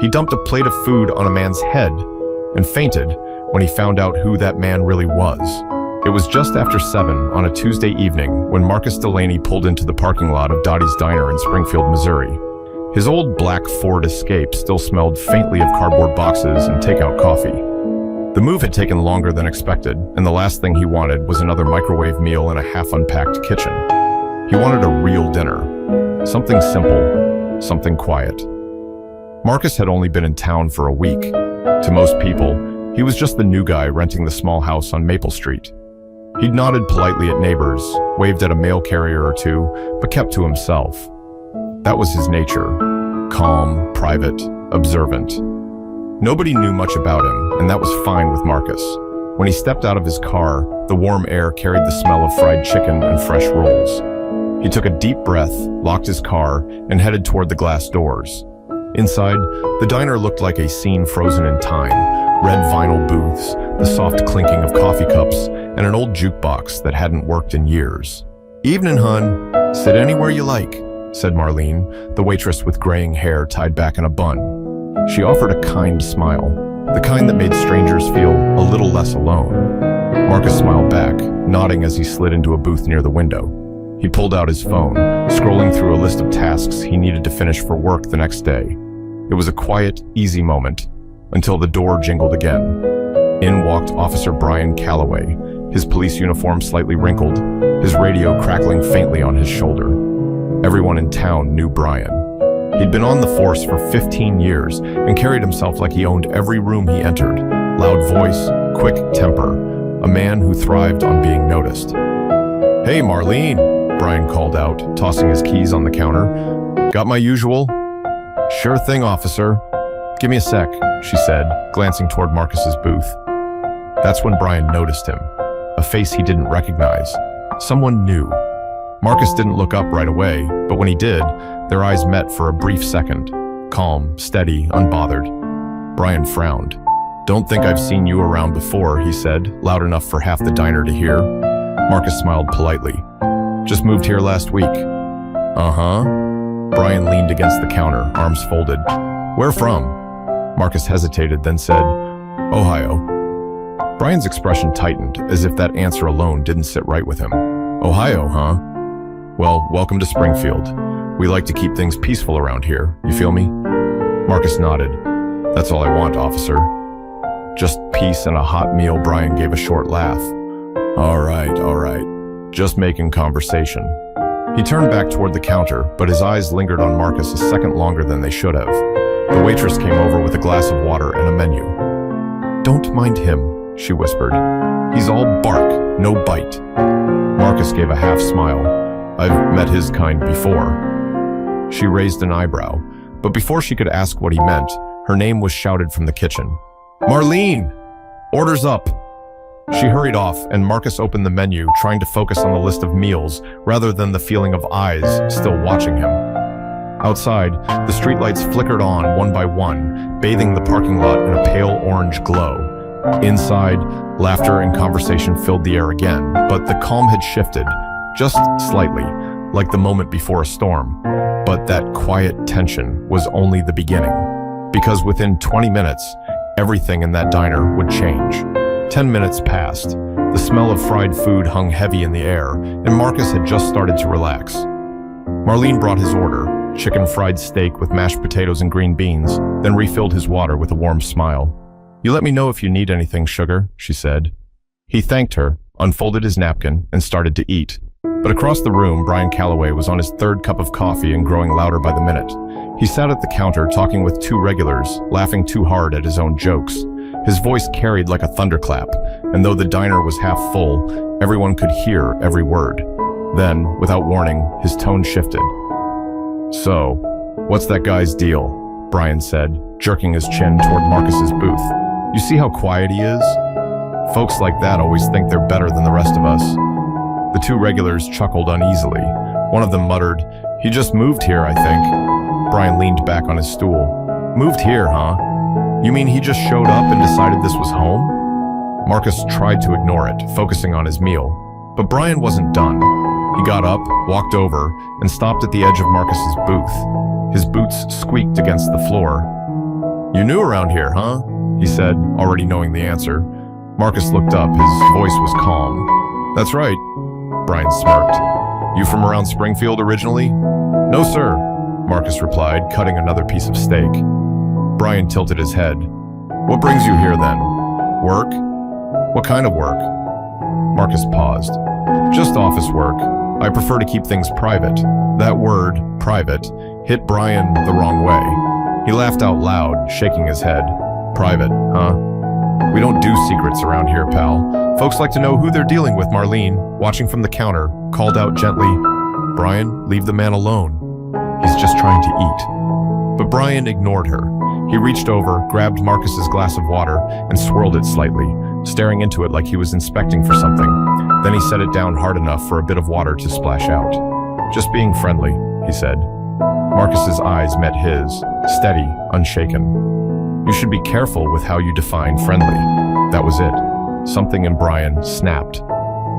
He dumped a plate of food on a man's head and fainted when he found out who that man really was. It was just after 7 on a Tuesday evening when Marcus Delaney pulled into the parking lot of Dottie's Diner in Springfield, Missouri. His old black Ford Escape still smelled faintly of cardboard boxes and takeout coffee. The move had taken longer than expected, and the last thing he wanted was another microwave meal in a half-unpacked kitchen. He wanted a real dinner. Something simple, something quiet. Marcus had only been in town for a week. To most people, he was just the new guy renting the small house on Maple Street. He'd nodded politely at neighbors, waved at a mail carrier or two, but kept to himself. That was his nature. Calm, private, observant. Nobody knew much about him, and that was fine with Marcus. When he stepped out of his car, the warm air carried the smell of fried chicken and fresh rolls. He took a deep breath, locked his car, and headed toward the glass doors. Inside, the diner looked like a scene frozen in time. Red vinyl booths, the soft clinking of coffee cups, and an old jukebox that hadn't worked in years. "Evening, hun. Sit anywhere you like," said Marlene, the waitress with graying hair tied back in a bun. She offered a kind smile, the kind that made strangers feel a little less alone. Marcus smiled back, nodding as he slid into a booth near the window. He pulled out his phone, scrolling through a list of tasks he needed to finish for work the next day. It was a quiet, easy moment, until the door jingled again. In walked Officer Brian Calloway, his police uniform slightly wrinkled, his radio crackling faintly on his shoulder. Everyone in town knew Brian. He'd been on the force for 15 years and carried himself like he owned every room he entered. Loud voice, quick temper, a man who thrived on being noticed. "Hey, Marlene," Brian called out, tossing his keys on the counter. "Got my usual?" "Sure thing, officer." "Give me a sec," she said, glancing toward Marcus's booth. That's when Brian noticed him, a face he didn't recognize, someone new. Marcus didn't look up right away, but when he did, their eyes met for a brief second. Calm, steady, unbothered. Brian frowned. "Don't think I've seen you around before," he said, loud enough for half the diner to hear. Marcus smiled politely. "Just moved here last week." "Uh-huh." Brian leaned against the counter, arms folded. "Where from?" Marcus hesitated, then said, "Ohio." Brian's expression tightened, as if that answer alone didn't sit right with him. "Ohio, huh? Well, welcome to Springfield. We like to keep things peaceful around here, you feel me?" Marcus nodded. "That's all I want, officer." "Just peace and a hot meal," Brian gave a short laugh. All right. Just making conversation." He turned back toward the counter, but his eyes lingered on Marcus a second longer than they should have. The waitress came over with a glass of water and a menu. "Don't mind him," she whispered. "He's all bark, no bite." Marcus gave a half smile. "I've met his kind before." She raised an eyebrow, but before she could ask what he meant, her name was shouted from the kitchen. "Marlene! Orders up!" She hurried off, and Marcus opened the menu, trying to focus on the list of meals rather than the feeling of eyes still watching him. Outside, the streetlights flickered on one by one, bathing the parking lot in a pale orange glow. Inside, laughter and conversation filled the air again, but the calm had shifted, just slightly, like the moment before a storm. But that quiet tension was only the beginning, because within 20 minutes, everything in that diner would change. 10 minutes passed. The smell of fried food hung heavy in the air, and Marcus had just started to relax. Marlene brought his order, chicken fried steak with mashed potatoes and green beans, then refilled his water with a warm smile. "You let me know if you need anything, sugar," she said. He thanked her, unfolded his napkin, and started to eat. But across the room, Brian Calloway was on his third cup of coffee and growing louder by the minute. He sat at the counter talking with two regulars, laughing too hard at his own jokes. His voice carried like a thunderclap, and though the diner was half full, everyone could hear every word. Then, without warning, his tone shifted. "So, what's that guy's deal?" Brian said, jerking his chin toward Marcus's booth. "You see how quiet he is? Folks like that always think they're better than the rest of us." The two regulars chuckled uneasily. One of them muttered, "He just moved here, I think." Brian leaned back on his stool. "Moved here, huh? You mean he just showed up and decided this was home?" Marcus tried to ignore it, focusing on his meal. But Brian wasn't done. He got up, walked over, and stopped at the edge of Marcus's booth. His boots squeaked against the floor. "You new around here, huh?" he said, already knowing the answer. Marcus looked up. His voice was calm. "That's right," Brian smirked. "You from around Springfield originally?" "No, sir," Marcus replied, cutting another piece of steak. Brian tilted his head. "What brings you here then? Work? What kind of work?" Marcus paused. "Just office work. I prefer to keep things private." That word, private, hit Brian the wrong way. He laughed out loud, shaking his head. "Private, huh? We don't do secrets around here, pal. Folks like to know who they're dealing with." Marlene, watching from the counter, called out gently, "Brian, leave the man alone. He's just trying to eat." But Brian ignored her. He reached over, grabbed Marcus's glass of water, and swirled it slightly, staring into it like he was inspecting for something. Then he set it down hard enough for a bit of water to splash out. "Just being friendly," he said. Marcus's eyes met his, steady, unshaken. "You should be careful with how you define friendly." That was it. Something in Brian snapped.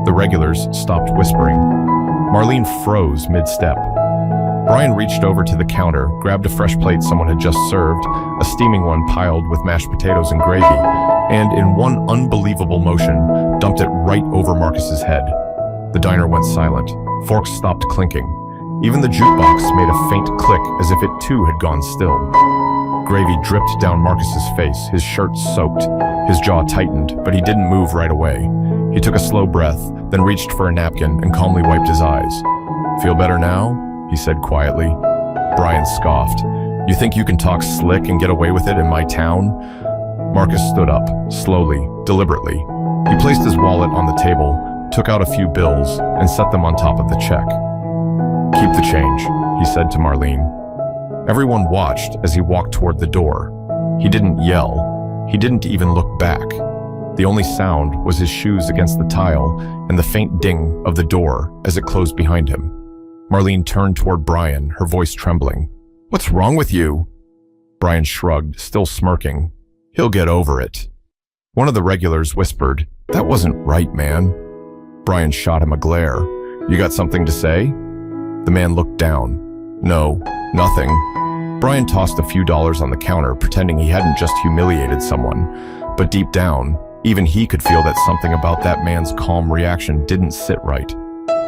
The regulars stopped whispering. Marlene froze mid-step. Brian reached over to the counter, grabbed a fresh plate someone had just served, a steaming one piled with mashed potatoes and gravy, and in one unbelievable motion, dumped it right over Marcus's head. The diner went silent. Forks stopped clinking. Even the jukebox made a faint click as if it too had gone still. Gravy dripped down Marcus's face, his shirt soaked. His jaw tightened, but he didn't move right away. He took a slow breath, then reached for a napkin and calmly wiped his eyes. "Feel better now?" he said quietly. Brian scoffed. "You think you can talk slick and get away with it in my town?" Marcus stood up, slowly, deliberately. He placed his wallet on the table, took out a few bills, and set them on top of the check. "Keep the change," he said to Marlene. Everyone watched as he walked toward the door. He didn't yell. He didn't even look back. The only sound was his shoes against the tile and the faint ding of the door as it closed behind him. Marlene turned toward Brian, her voice trembling. "What's wrong with you?" Brian shrugged, still smirking. "He'll get over it." One of the regulars whispered, "That wasn't right, man." Brian shot him a glare. "You got something to say?" The man looked down. "No, nothing." Brian tossed a few dollars on the counter, pretending he hadn't just humiliated someone. But deep down, even he could feel that something about that man's calm reaction didn't sit right.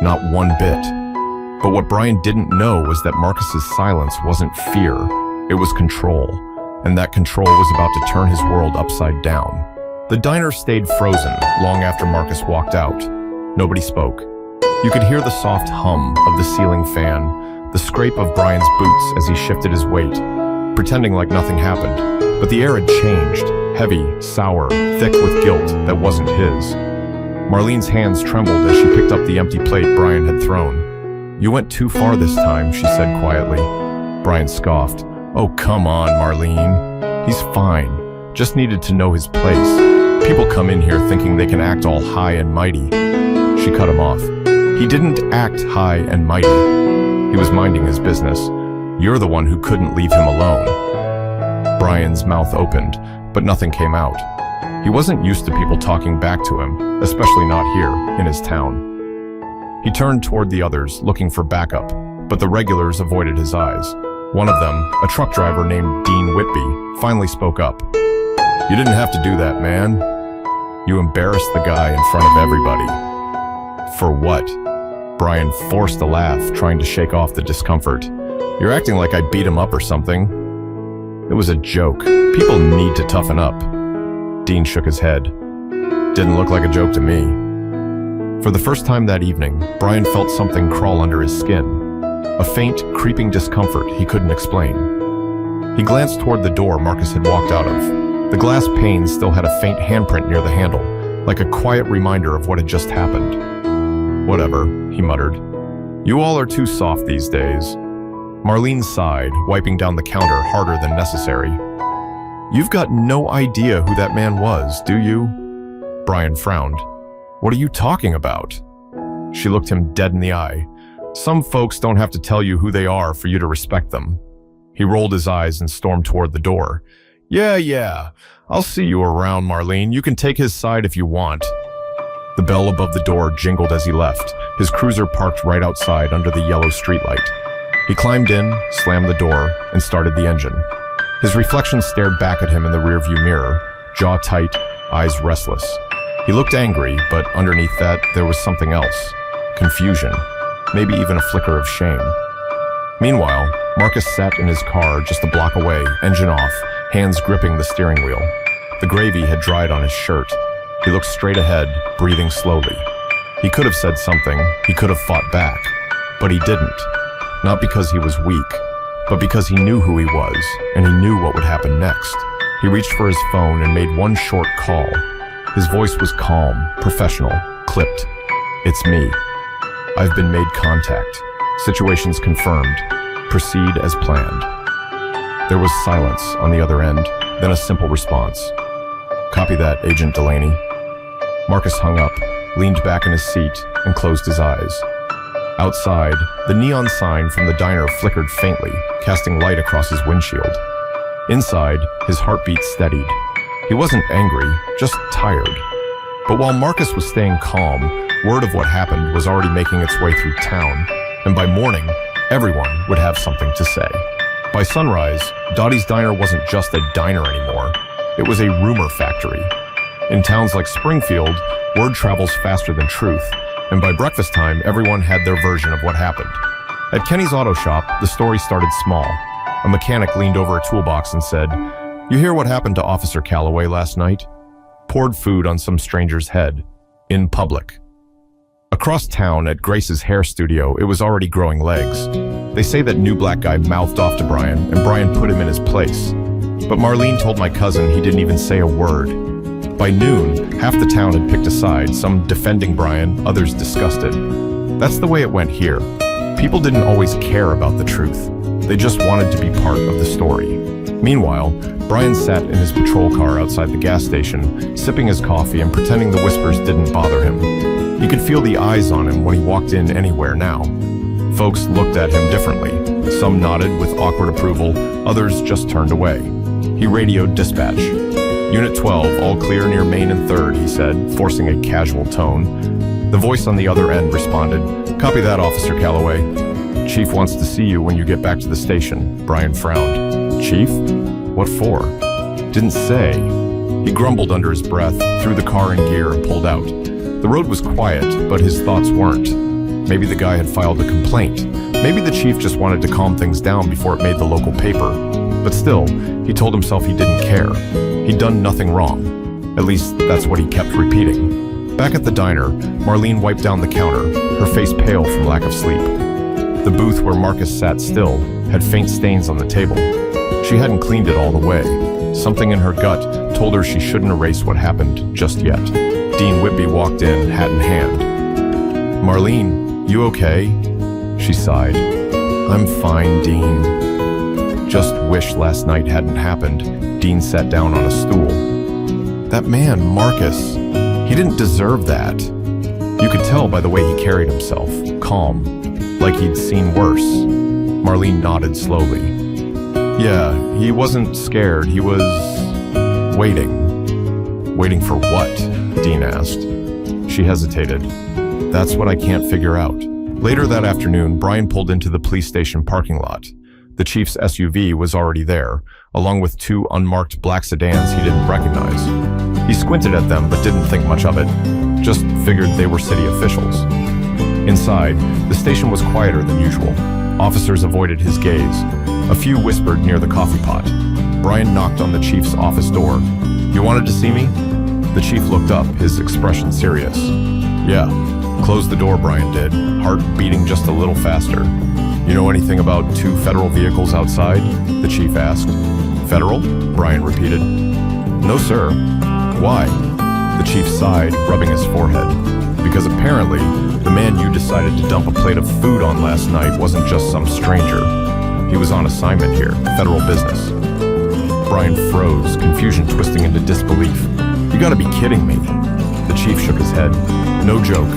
Not one bit. But what Brian didn't know was that Marcus's silence wasn't fear, it was control. And that control was about to turn his world upside down. The diner stayed frozen long after Marcus walked out. Nobody spoke. You could hear the soft hum of the ceiling fan, the scrape of Brian's boots as he shifted his weight, pretending like nothing happened. But the air had changed, heavy, sour, thick with guilt that wasn't his. Marlene's hands trembled as she picked up the empty plate Brian had thrown. "You went too far this time," she said quietly. Brian scoffed. "Oh, come on, Marlene. He's fine. Just needed to know his place. People come in here thinking they can act all high and mighty." She cut him off. "He didn't act high and mighty. He was minding his business. You're the one who couldn't leave him alone." Brian's mouth opened, but nothing came out. He wasn't used to people talking back to him, especially not here, in his town. He turned toward the others, looking for backup, but the regulars avoided his eyes. One of them, a truck driver named Dean Whitby, finally spoke up. "You didn't have to do that, man. You embarrassed the guy in front of everybody." "For what?" Brian forced a laugh, trying to shake off the discomfort. "You're acting like I beat him up or something." "It was a joke. People need to toughen up." Dean shook his head. "Didn't look like a joke to me." For the first time that evening, Brian felt something crawl under his skin. A faint, creeping discomfort he couldn't explain. He glanced toward the door Marcus had walked out of. The glass pane still had a faint handprint near the handle, like a quiet reminder of what had just happened. "Whatever," he muttered. "You all are too soft these days." Marlene sighed, wiping down the counter harder than necessary. "You've got no idea who that man was, do you?" Brian frowned. "What are you talking about?" She looked him dead in the eye. "Some folks don't have to tell you who they are for you to respect them." He rolled his eyes and stormed toward the door. Yeah. I'll see you around, Marlene. You can take his side if you want." The bell above the door jingled as he left, his cruiser parked right outside under the yellow streetlight. He climbed in, slammed the door, and started the engine. His reflection stared back at him in the rearview mirror, jaw tight, eyes restless. He looked angry, but underneath that, there was something else. Confusion, maybe even a flicker of shame. Meanwhile, Marcus sat in his car just a block away, engine off, hands gripping the steering wheel. The gravy had dried on his shirt. He looked straight ahead, breathing slowly. He could have said something, he could have fought back, but he didn't. Not because he was weak, but because he knew who he was, and he knew what would happen next. He reached for his phone and made one short call. His voice was calm, professional, clipped. "It's me. I've been made contact. Situations confirmed. Proceed as planned." There was silence on the other end, then a simple response. "Copy that, Agent Delaney." Marcus hung up, leaned back in his seat, and closed his eyes. Outside, the neon sign from the diner flickered faintly, casting light across his windshield. Inside, his heartbeat steadied. He wasn't angry, just tired. But while Marcus was staying calm, word of what happened was already making its way through town, and by morning, everyone would have something to say. By sunrise, Dottie's Diner wasn't just a diner anymore. It was a rumor factory. In towns like Springfield, word travels faster than truth, and by breakfast time, everyone had their version of what happened. At Kenny's auto shop, the story started small. A mechanic leaned over a toolbox and said, "You hear what happened to Officer Calloway last night?" Poured food on some stranger's head. In public. Across town at Grace's hair studio, it was already growing legs. They say that new black guy mouthed off to Brian, and Brian put him in his place. But Marlene told my cousin he didn't even say a word. By noon, half the town had picked a side, some defending Brian, others disgusted. That's the way it went here. People didn't always care about the truth. They just wanted to be part of the story. Meanwhile, Brian sat in his patrol car outside the gas station, sipping his coffee and pretending the whispers didn't bother him. He could feel the eyes on him when he walked in anywhere now. Folks looked at him differently. Some nodded with awkward approval, others just turned away. He radioed dispatch. "Unit 12, all clear near Main and 3rd, he said, forcing a casual tone. The voice on the other end responded, "Copy that, Officer Calloway. Chief wants to see you when you get back to the station." Brian frowned. "Chief? What for?" "Didn't say." He grumbled under his breath, threw the car in gear and pulled out. The road was quiet, but his thoughts weren't. Maybe the guy had filed a complaint. Maybe the chief just wanted to calm things down before it made the local paper. But still, he told himself he didn't care. He'd done nothing wrong. At least, that's what he kept repeating. Back at the diner, Marlene wiped down the counter, her face pale from lack of sleep. The booth where Marcus sat still had faint stains on the table. She hadn't cleaned it all the way. Something in her gut told her she shouldn't erase what happened just yet. Dean Whitby walked in, hat in hand. "Marlene, you okay?" She sighed. "I'm fine, Dean." Just wish last night hadn't happened. Dean sat down on a stool. That man, Marcus, he didn't deserve that. You could tell by the way he carried himself, calm, like he'd seen worse. Marlene nodded slowly. "Yeah, he wasn't scared, he was waiting." "Waiting for what?" Dean asked. She hesitated. "That's what I can't figure out." Later that afternoon, Brian pulled into the police station parking lot. The chief's SUV was already there, along with 2 unmarked black sedans he didn't recognize. He squinted at them but didn't think much of it, just figured they were city officials. Inside, the station was quieter than usual. Officers avoided his gaze. A few whispered near the coffee pot. Brian knocked on the chief's office door. "You wanted to see me?" The chief looked up, his expression serious. "Yeah." Closed the door, Brian did, heart beating just a little faster. "You know anything about 2 federal vehicles outside?" the chief asked. "Federal?" Brian repeated. "No, sir." "Why?" The chief sighed, rubbing his forehead. "Because apparently, the man you decided to dump a plate of food on last night wasn't just some stranger. He was on assignment here, federal business." Brian froze, confusion twisting into disbelief. "You gotta be kidding me." The chief shook his head. "No joke.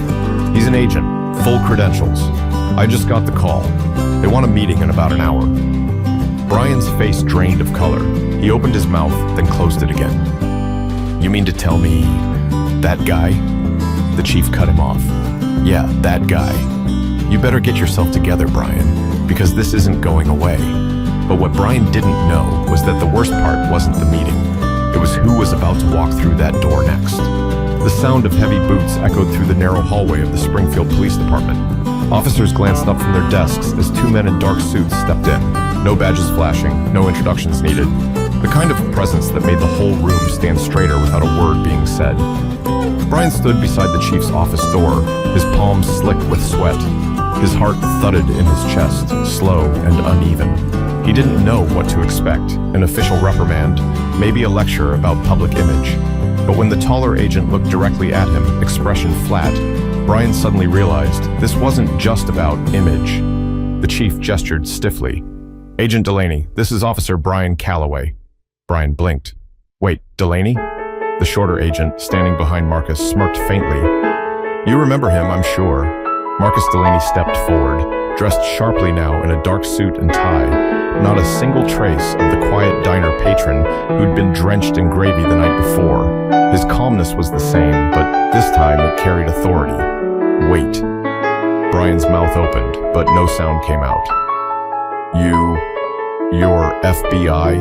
He's an agent, full credentials. I just got the call. They want a meeting in about an hour." Brian's face drained of color. He opened his mouth, then closed it again. "You mean to tell me that guy?" The chief cut him off. "Yeah, that guy. You better get yourself together, Brian, because this isn't going away." But what Brian didn't know was that the worst part wasn't the meeting. It was who was about to walk through that door next. The sound of heavy boots echoed through the narrow hallway of the Springfield Police Department. Officers glanced up from their desks as two men in dark suits stepped in. No badges flashing, no introductions needed. The kind of presence that made the whole room stand straighter without a word being said. Brian stood beside the chief's office door, his palms slick with sweat. His heart thudded in his chest, slow and uneven. He didn't know what to expect, an official reprimand, maybe a lecture about public image. But when the taller agent looked directly at him, expression flat, Brian suddenly realized this wasn't just about image. The chief gestured stiffly. "Agent Delaney, this is Officer Brian Calloway." Brian blinked. "Wait, Delaney?" The shorter agent, standing behind Marcus, smirked faintly. "You remember him, I'm sure." Marcus Delaney stepped forward, dressed sharply now in a dark suit and tie. Not a single trace of the quiet diner patron who'd been drenched in gravy the night before. His calmness was the same, but this time it carried authority. "Wait." Brian's mouth opened, but no sound came out. You're FBI?"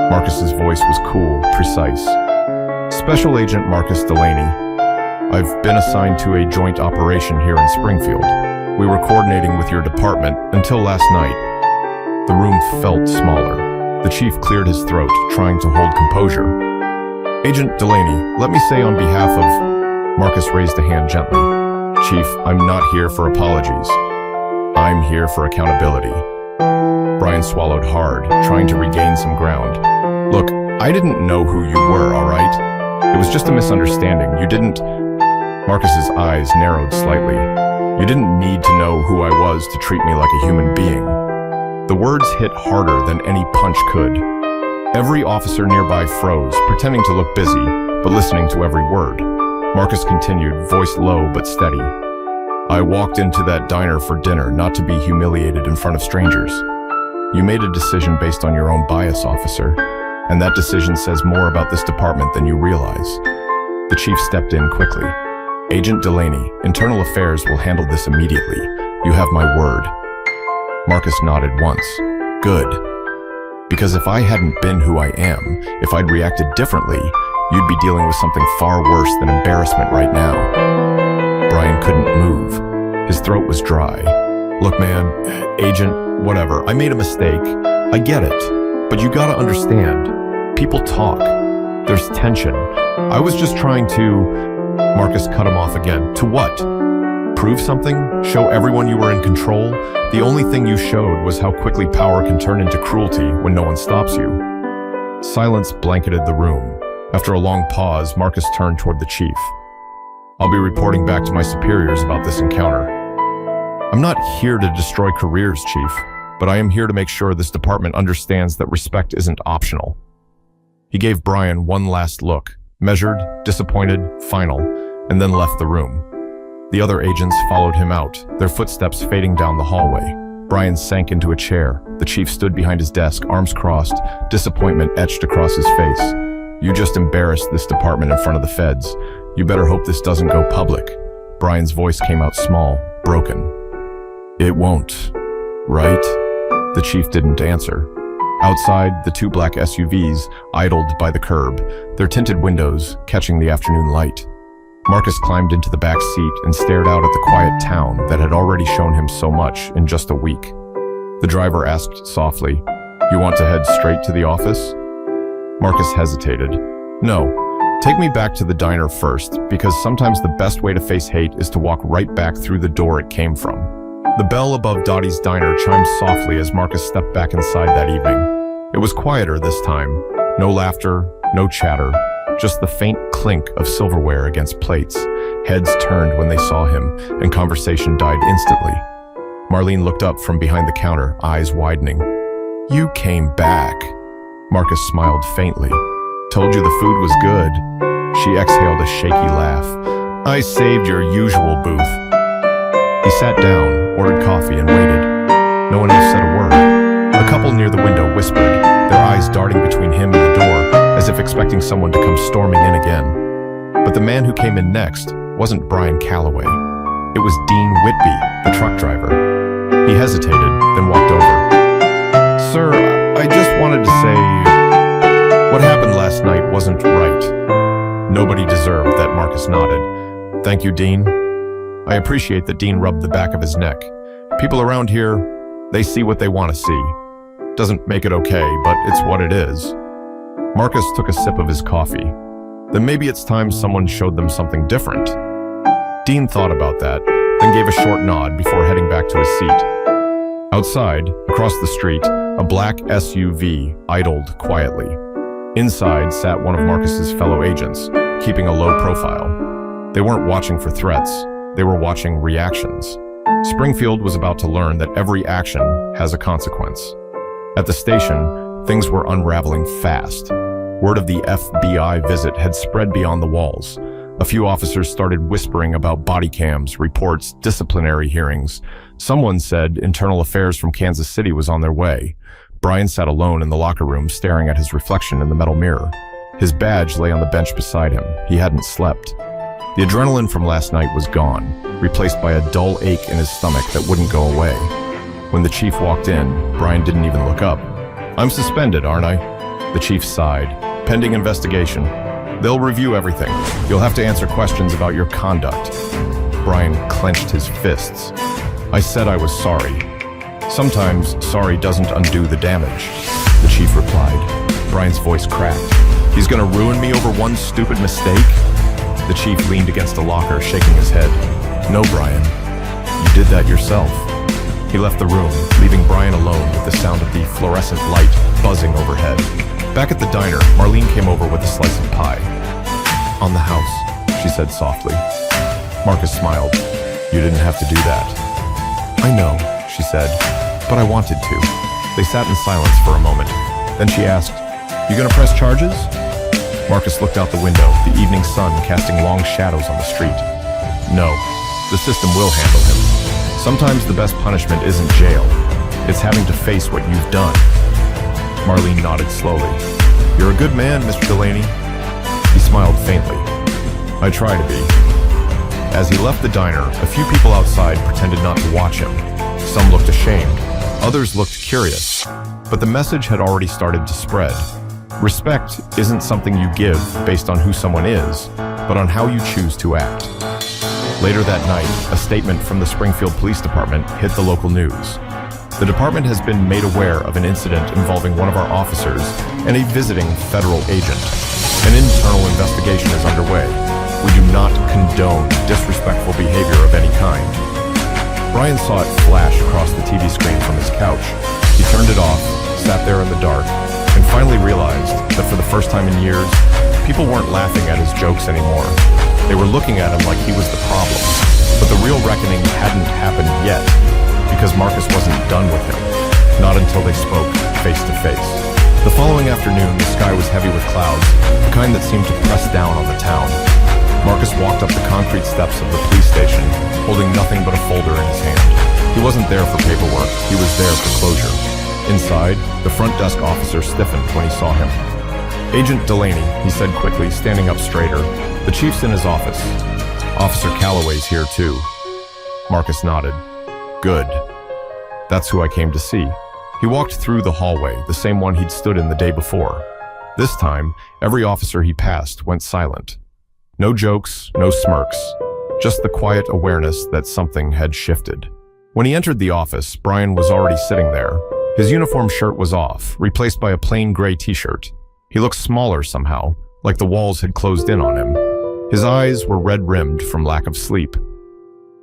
Marcus's voice was cool, precise. "Special Agent Marcus Delaney. I've been assigned to a joint operation here in Springfield. We were coordinating with your department until last night." The room felt smaller. The chief cleared his throat, trying to hold composure. "Agent Delaney, let me say on behalf of..." Marcus raised a hand gently. "Chief, I'm not here for apologies. I'm here for accountability." Brian swallowed hard, trying to regain some ground. "Look, I didn't know who you were, all right? It was just a misunderstanding. You didn't..." Marcus's eyes narrowed slightly. "You didn't need to know who I was to treat me like a human being." The words hit harder than any punch could. Every officer nearby froze, pretending to look busy, but listening to every word. Marcus continued, voice low but steady. "I walked into that diner for dinner, not to be humiliated in front of strangers. You made a decision based on your own bias, officer, and that decision says more about this department than you realize." The chief stepped in quickly. "Agent Delaney, Internal Affairs will handle this immediately. You have my word." Marcus nodded once. "Good. Because if I hadn't been who I am, if I'd reacted differently, you'd be dealing with something far worse than embarrassment right now." Brian couldn't move. His throat was dry. "Look, man, agent, whatever, I made a mistake. I get it. But you gotta understand, people talk. There's tension. I was just trying to..." Marcus cut him off again. "To what? Prove something? Show everyone you were in control? The only thing you showed was how quickly power can turn into cruelty when no one stops you." Silence blanketed the room. After a long pause, Marcus turned toward the chief. "I'll be reporting back to my superiors about this encounter. I'm not here to destroy careers, Chief, but I am here to make sure this department understands that respect isn't optional." He gave Brian one last look, measured, disappointed, final, and then left the room. The other agents followed him out, their footsteps fading down the hallway. Brian sank into a chair. The chief stood behind his desk, arms crossed, disappointment etched across his face. "You just embarrassed this department in front of the feds. You better hope this doesn't go public." Brian's voice came out small, broken. "It won't, right?" The chief didn't answer. Outside, the two black SUVs idled by the curb, their tinted windows catching the afternoon light. Marcus climbed into the back seat and stared out at the quiet town that had already shown him so much in just a week. The driver asked softly, "You want to head straight to the office?" Marcus hesitated. "No, take me back to the diner first, because sometimes the best way to face hate is to walk right back through the door it came from." The bell above Dottie's diner chimed softly as Marcus stepped back inside that evening. It was quieter this time. No laughter, no chatter, just the faint clink of silverware against plates. Heads turned when they saw him, and conversation died instantly. Marlene looked up from behind the counter, eyes widening. "You came back." Marcus smiled faintly. "Told you the food was good." She exhaled a shaky laugh. "I saved your usual booth." He sat down, ordered coffee, and waited. No one else said a word. A couple near the window whispered, their eyes darting between him and the door, as if expecting someone to come storming in again. But the man who came in next wasn't Brian Calloway. It was Dean Whitby, the truck driver. He hesitated, then walked over. Sir, I just wanted to say, what happened last night wasn't right. Nobody deserved that. Marcus nodded. Thank you, Dean. I appreciate that Dean rubbed the back of his neck. People around here, they see what they want to see. Doesn't make it okay, but it's what it is. Marcus took a sip of his coffee. Then maybe it's time someone showed them something different. Dean thought about that, then gave a short nod before heading back to his seat. Outside, across the street, a black SUV idled quietly. Inside sat one of Marcus's fellow agents, keeping a low profile. They weren't watching for threats, they were watching reactions. Springfield was about to learn that every action has a consequence. At the station, things were unraveling fast. Word of the FBI visit had spread beyond the walls. A few officers started whispering about body cams, reports, disciplinary hearings. Someone said internal affairs from Kansas City was on their way. Brian sat alone in the locker room staring at his reflection in the metal mirror. His badge lay on the bench beside him. He hadn't slept. The adrenaline from last night was gone, replaced by a dull ache in his stomach that wouldn't go away. When the chief walked in, Brian didn't even look up. "I'm suspended, aren't I?" The chief sighed. "Pending investigation. They'll review everything. You'll have to answer questions about your conduct." Brian clenched his fists. "I said I was sorry. Sometimes sorry doesn't undo the damage," the chief replied. Brian's voice cracked. "He's gonna ruin me over one stupid mistake?" The chief leaned against a locker, shaking his head. "No, Brian. You did that yourself." He left the room, leaving Brian alone with the sound of the fluorescent light buzzing overhead. Back at the diner, Marlene came over with a slice of pie. "On the house," she said softly. Marcus smiled. "You didn't have to do that." "I know," she said, "but I wanted to." They sat in silence for a moment. Then she asked, "You gonna press charges?" Marcus looked out the window, the evening sun casting long shadows on the street. "No, the system will handle him. Sometimes the best punishment isn't jail. It's having to face what you've done." Marlene nodded slowly. "You're a good man, Mr. Delaney." He smiled faintly. "I try to be." As he left the diner, a few people outside pretended not to watch him. Some looked ashamed, others looked curious. But the message had already started to spread. Respect isn't something you give based on who someone is, but on how you choose to act. Later that night, a statement from the Springfield Police Department hit the local news. The department has been made aware of an incident involving one of our officers and a visiting federal agent. An internal investigation is underway. We do not condone disrespectful behavior of any kind. Brian saw it flash across the TV screen from his couch. He turned it off, sat there in the dark, and finally realized that for the first time in years, people weren't laughing at his jokes anymore. They were looking at him like he was the problem. But the real reckoning hadn't happened yet, because Marcus wasn't done with him, not until they spoke face to face. The following afternoon, the sky was heavy with clouds, the kind that seemed to press down on the town. Marcus walked up the concrete steps of the police station, holding nothing but a folder in his hand. He wasn't there for paperwork, he was there for closure. Inside, the front desk officer stiffened when he saw him. "Agent Delaney," he said quickly, standing up straighter. "The chief's in his office. Officer Calloway's here too." Marcus nodded. "Good. That's who I came to see." He walked through the hallway, the same one he'd stood in the day before. This time, every officer he passed went silent. No jokes, no smirks, just the quiet awareness that something had shifted. When he entered the office, Brian was already sitting there. His uniform shirt was off, replaced by a plain gray t-shirt. He looked smaller somehow, like the walls had closed in on him. His eyes were red-rimmed from lack of sleep.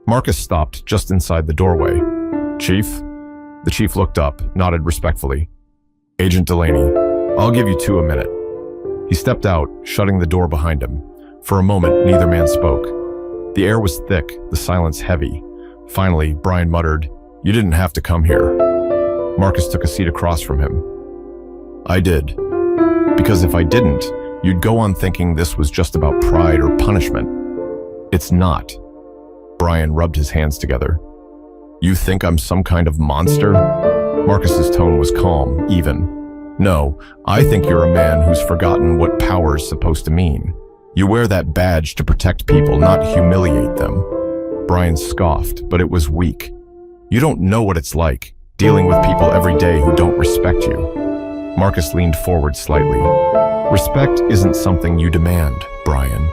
Marcus stopped just inside the doorway. "Chief?" The chief looked up, nodded respectfully. "Agent Delaney, I'll give you a minute." He stepped out, shutting the door behind him. For a moment, neither man spoke. The air was thick, the silence heavy. Finally, Brian muttered, "You didn't have to come here." Marcus took a seat across from him. "I did. Because if I didn't, you'd go on thinking this was just about pride or punishment. It's not." Brian rubbed his hands together. "You think I'm some kind of monster?" Marcus's tone was calm, even. "No, I think you're a man who's forgotten what power's supposed to mean. You wear that badge to protect people, not humiliate them." Brian scoffed, but it was weak. "You don't know what it's like dealing with people every day who don't respect you. Marcus leaned forward slightly. Respect isn't something you demand, Brian.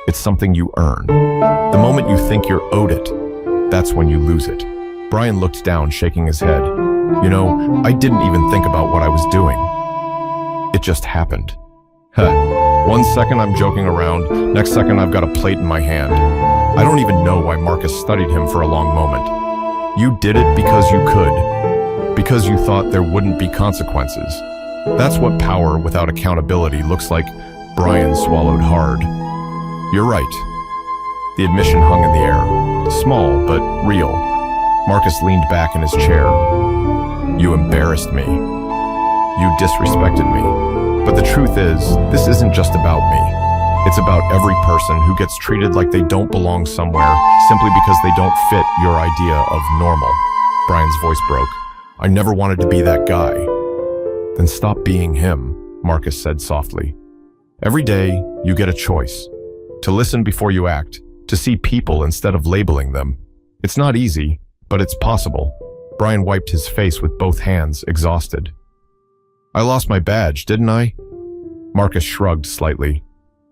It's something you earn. The moment you think you're owed it, that's when you lose it. Brian looked down, shaking his head. You know, I didn't even think about what I was doing. It just happened. One second I'm joking around, next second I've got a plate in my hand. I don't even know why Marcus studied him for a long moment. You did it because you could, because you thought there wouldn't be consequences. That's what power without accountability looks like. Brian swallowed hard. You're right. The admission hung in the air, small but real. Marcus leaned back in his chair. You embarrassed me. You disrespected me. But the truth is, this isn't just about me. It's about every person who gets treated like they don't belong somewhere simply because they don't fit your idea of normal. Brian's voice broke. I never wanted to be that guy. Then stop being him, Marcus said softly. Every day, you get a choice. To listen before you act, to see people instead of labeling them. It's not easy, but it's possible. Brian wiped his face with both hands, exhausted. I lost my badge, didn't I? Marcus shrugged slightly.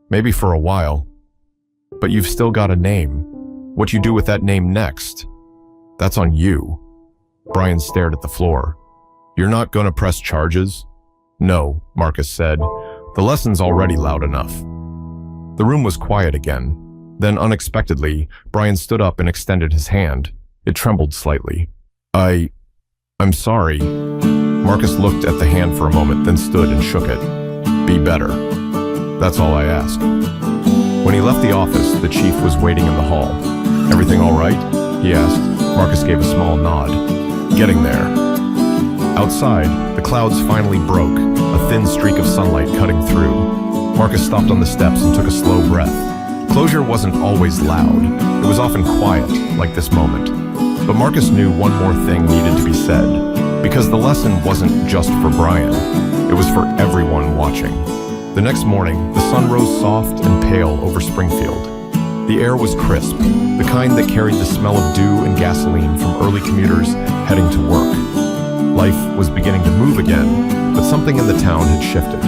Maybe for a while. But you've still got a name. What you do with that name next, that's on you. Brian stared at the floor. You're not gonna press charges? No, Marcus said. The lesson's already loud enough. The room was quiet again. Then unexpectedly, Brian stood up and extended his hand. It trembled slightly. I'm sorry. Marcus looked at the hand for a moment, then stood and shook it. Be better. That's all I ask. When he left the office, the chief was waiting in the hall. Everything all right? He asked. Marcus gave a small nod. Getting there. Outside, the clouds finally broke, a thin streak of sunlight cutting through. Marcus stopped on the steps and took a slow breath. Closure wasn't always loud. It was often quiet, like this moment. But Marcus knew one more thing needed to be said, because the lesson wasn't just for Brian. It was for everyone watching. The next morning, the sun rose soft and pale over Springfield. The air was crisp, the kind that carried the smell of dew and gasoline from early commuters heading to work. Life was beginning to move again, but something in the town had shifted.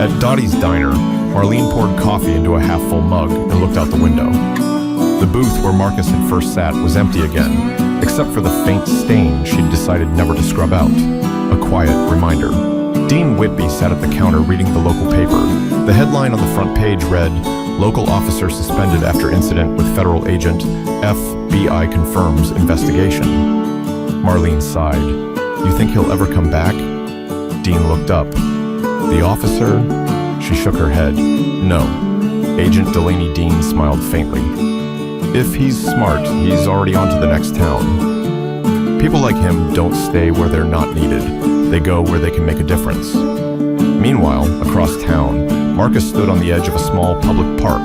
At Dottie's diner, Marlene poured coffee into a half-full mug and looked out the window. The booth where Marcus had first sat was empty again, except for the faint stain she'd decided never to scrub out. A quiet reminder. Dean Whitby sat at the counter reading the local paper. The headline on the front page read, Local officer suspended after incident with federal agent. FBI confirms investigation. Marlene sighed. You think he'll ever come back? Dean looked up. The officer? She shook her head. No. Agent Delaney Dean smiled faintly. If he's smart, he's already on to the next town. People like him don't stay where they're not needed. They go where they can make a difference. Meanwhile, across town, Marcus stood on the edge of a small public park,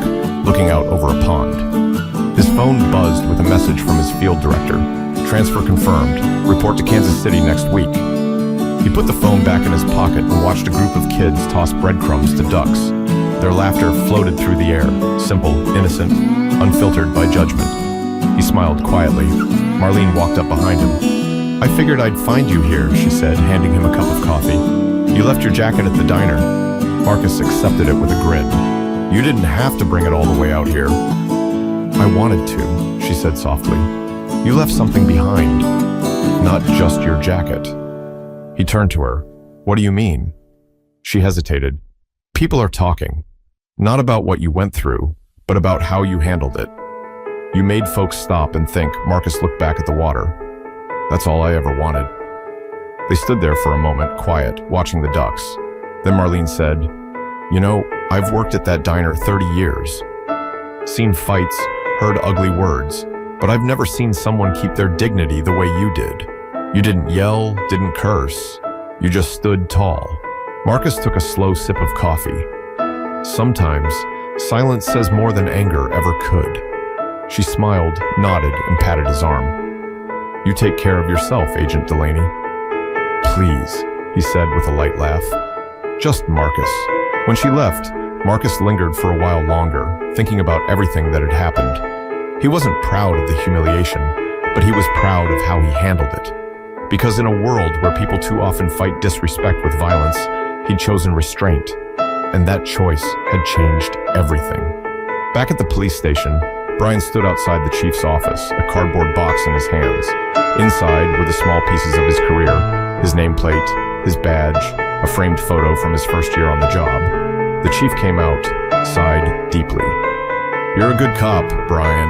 looking out over a pond. His phone buzzed with a message from his field director. Transfer confirmed. Report to Kansas City next week. He put the phone back in his pocket and watched a group of kids toss breadcrumbs to ducks. Their laughter floated through the air, simple, innocent, unfiltered by judgment. He smiled quietly. Marlene walked up behind him. I figured I'd find you here, she said, handing him a cup of coffee. You left your jacket at the diner. Marcus accepted it with a grin. You didn't have to bring it all the way out here. I wanted to, she said softly. You left something behind, not just your jacket. He turned to her. What do you mean? She hesitated. People are talking, not about what you went through, but about how you handled it. You made folks stop and think. Marcus looked back at the water. That's all I ever wanted. They stood there for a moment, quiet, watching the ducks. Then Marlene said, You know, I've worked at that diner 30 years. Seen fights, heard ugly words, but I've never seen someone keep their dignity the way you did. You didn't yell, didn't curse. You just stood tall. Marcus took a slow sip of coffee. Sometimes, silence says more than anger ever could. She smiled, nodded, and patted his arm. You take care of yourself, Agent Delaney. Please, he said with a light laugh. Just Marcus. When she left, Marcus lingered for a while longer, thinking about everything that had happened. He wasn't proud of the humiliation, but he was proud of how he handled it. Because in a world where people too often fight disrespect with violence, he'd chosen restraint, and that choice had changed everything. Back at the police station, Brian stood outside the chief's office, a cardboard box in his hands. Inside were the small pieces of his career, his nameplate, his badge, a framed photo from his first year on the job. The chief came out, sighed deeply. "You're a good cop, Brian.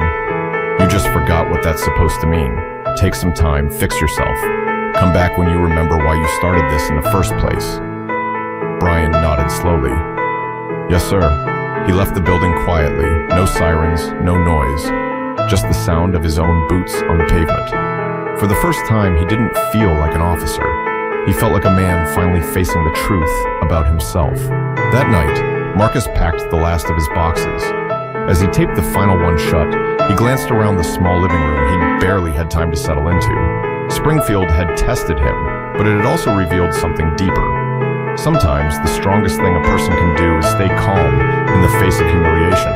You just forgot what that's supposed to mean. Take some time, fix yourself. Come back when you remember why you started this in the first place." Brian nodded slowly. "Yes, sir." He left the building quietly, no sirens, no noise, just the sound of his own boots on the pavement. For the first time, he didn't feel like an officer. He felt like a man finally facing the truth about himself. That night, Marcus packed the last of his boxes. As he taped the final one shut, he glanced around the small living room he barely had time to settle into. Springfield had tested him, but it had also revealed something deeper. Sometimes the strongest thing a person can do is stay calm in the face of humiliation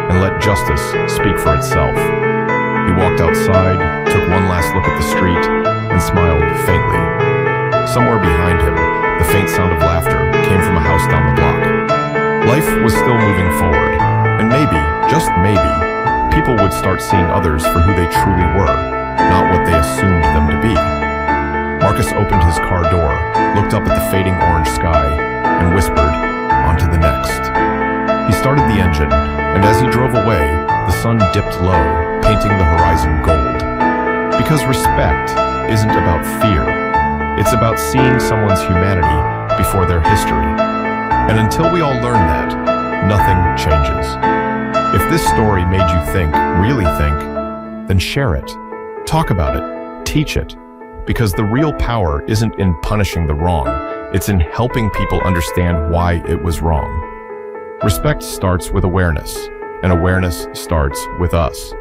and let justice speak for itself. He walked outside, took one last look at the street, and smiled faintly. Somewhere behind him, the faint sound of laughter came from a house down the block. Life was still moving forward, and maybe, just maybe, people would start seeing others for who they truly were, not what they assumed them to be. Marcus opened his car door, looked up at the fading orange sky, and whispered, "On to the next." He started the engine, and as he drove away, the sun dipped low, painting the horizon gold. Because respect isn't about fear. It's about seeing someone's humanity before their history. And until we all learn that, nothing changes. If this story made you think, really think, then share it. Talk about it. Teach it. Because the real power isn't in punishing the wrong, it's in helping people understand why it was wrong. Respect starts with awareness, and awareness starts with us.